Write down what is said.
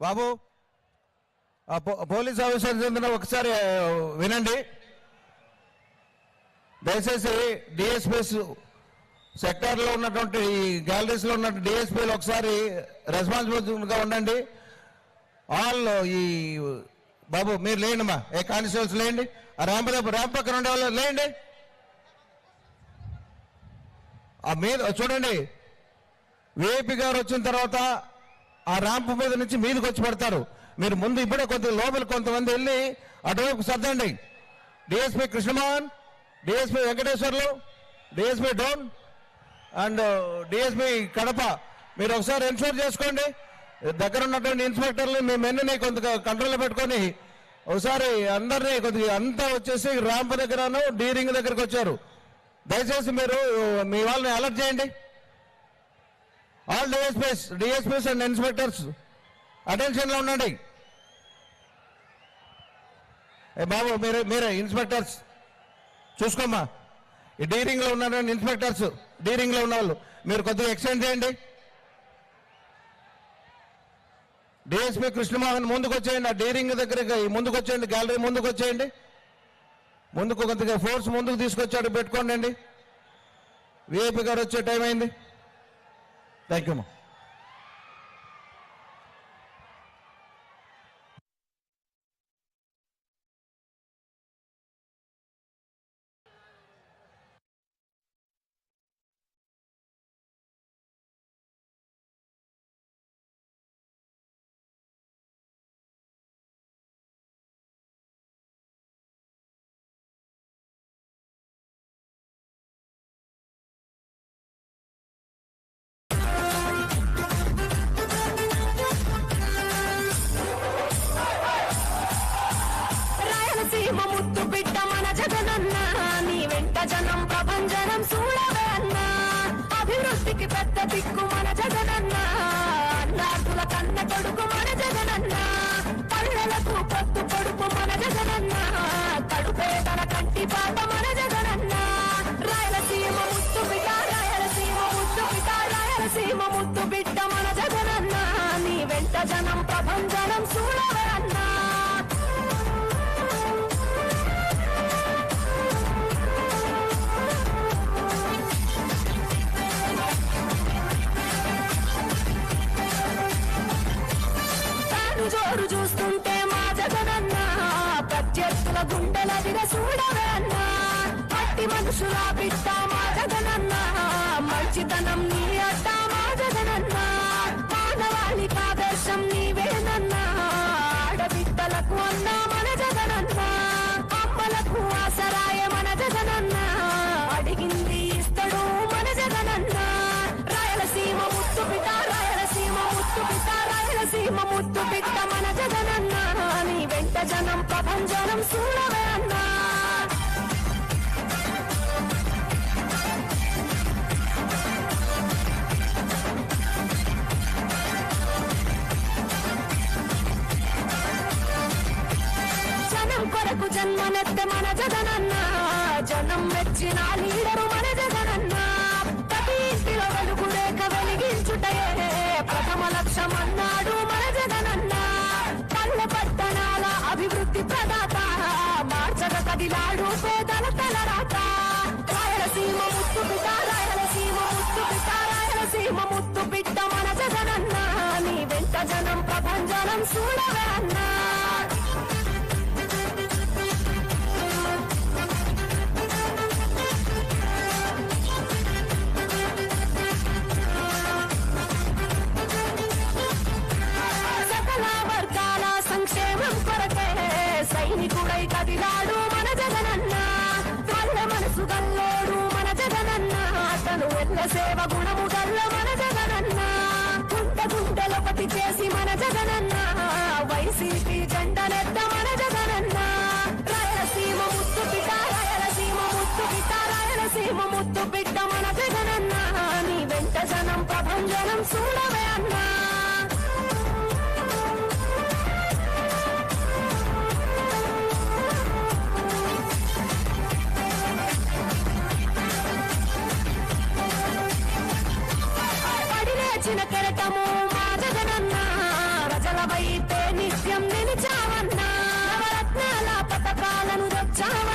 బాబు police officer ఒకసారి వినండి. దయచేసి డిఎస్పీస్ సెక్టార్లో ఉన్నటువంటి గ్యాలరీస్ లో ఉన్న డిఎస్పీలు ఒకసారి రెస్పాన్సిబుల్గా ఉండండి. ఆల్ ఈ బాబు మీరు లేండి మా కానిస్టేబుల్స్ లేండి. ఆ ర్యాంప్ పక్కన ఉండే వాళ్ళు లేండి. ఆ మీద చూడండి, విఐపి గారు వచ్చిన తర్వాత ఆ ర్యాంప్ మీద నుంచి మీదకి వచ్చి పడతారు. మీరు ముందు ఇప్పుడే లోపల కొంతమంది వెళ్ళి అటువైపు సర్దండి. DSP Krishnamohan, DSP Venkateswarlu, DSP Dhone and DSP Kadapa, మీరు ఒకసారి ఎన్షూర్ చేసుకోండి. దగ్గర ఉన్నటువంటి ఇన్స్పెక్టర్లు మీ మెన్నుని కొంత కంట్రోల్లో పెట్టుకొని ఒకసారి అందరినీ కొద్దిగా అంతా వచ్చేసి ర్యాంప్ దగ్గరను డీ రింగ్ దగ్గరకు వచ్చారు. దయచేసి మీరు మీ వాళ్ళని అలర్ట్ చేయండి. ఆల్ డిఎస్పీస్ అండ్ ఇన్స్పెక్టర్స్ అటెన్షన్లో ఉండండి. బాబు మీరే ఇన్స్పెక్టర్స్ చూసుకోమ్మా. ఈ డీ రింగ్ లో ఉన్న ఇన్స్పెక్టర్స్, డీ రింగ్ లో ఉన్న వాళ్ళు మీరు కొద్దిగా ఎక్స్టెండ్ చేయండి. డిఎస్పీ కృష్ణమోహన్ ముందుకు వచ్చేయండి. ఆ డీ రింగ్ దగ్గరికి ముందుకు వచ్చేయండి. గ్యాలరీ ముందుకు వచ్చేయండి. ముందుకు కొద్దిగా ఫోర్స్ ముందుకు తీసుకొచ్చాడు, పెట్టుకోండి అండి. విఐపి గారు వచ్చే టైం అయింది. Thank you. ముద్దు బిడ్డ మన జగనన్న, నీ వెంట జనం ప్రభంజనం చూడవే అన్నా. అభివృద్ధికి పెద్ద దిక్కు మన జగనన్న, అన్నార్థుల కన్న కొడుకు మన జగనన్న. పల్లెలకు పొత్తు పొడుపు మన జగనన్న, కడుపేదల కంటి పాట మన జగనన్న. రాయలసీమ ముద్దు బిడ్డ, రాయలసీమ ముద్దు బిడ్డ, రాయలసీమ ముద్దు బిడ్డ మన జగనన్న, నీ వెంట జనం ప్రభంజనం చూడవే అన్నా. జోరు చూస్తుంటే మా జగనన్న, ప్రత్యర్థుల గుండెల చూడవే అన్నా. మట్టి మనుషుల బిడ్డ మా జగనన్న, మంచితనం నీ అడ్డ మా జగనన్న. మానవాళికి ఆదర్శం నీవేనన్నా, ఆడబిడ్డలకు అన్నా మన జగనన్న. అమ్మలకు ఆసరాయ మన జగనన్న, అడిగింది ఇస్తడు మన జగనన్న. రాయలసీమ ముద్దు బిడ్డ, రాయలసీమ ముద్దు బిడ్డ, రాయలసీమ ముద్దు బిడ్డ మన జగనన్న, నీ వెంట జనం ప్రభంజనం చూడవే అన్నా. జనం కొరకు జన్మనెత్త మన జగనన్న, జనం మెచ్చిన లీడరు మన జగనన్న. ప్రతి ఇంటిలో వెలుగు రేఖ వెలిగించుటయే ప్రథమ లక్ష్యం అన్నాడు మన జగనన్న. పల్లె పట్టణాల అభివృద్ధి ప్రదాత, మార్చగ కదిలాడు పేదల తలరాత. రాయలసీమ ముద్దు బిడ్డ, రాయలసీమ ముద్దు బిడ్డ, రాయలసీమ ముద్దు బిడ్డ మన జగనన్న, నీ వెంట జనం ప్రభంజనం చూడవే అన్నా. సంక్షేమం కొరకే సైనికుడై కదిలాడు మన జగనన్న. వాళ్ళ మనసు గల్లోడు మన జగనన్న, తను ఎల్ల సేవ గుణము గల్ల మన జగనన్న. గుండెలొకటి చేసి మన జగనన్న, వైసీపీ జెండనెత్త మన జగనన్న. రాయలసీమ ముద్దు బిడ్డ, రాయలసీమ ముద్దు బిడ్డ, రాయలసీమ ముద్దు బిడ్డ మన జగనన్న, నీ వెంట జనం ప్రభంజనం చూడవే అన్నా. కెరటము మా జగనన్న, వైపే నిత్యం నిలిచావన్నా నవరత్నాల పథకాలను తెచ్చావన్నా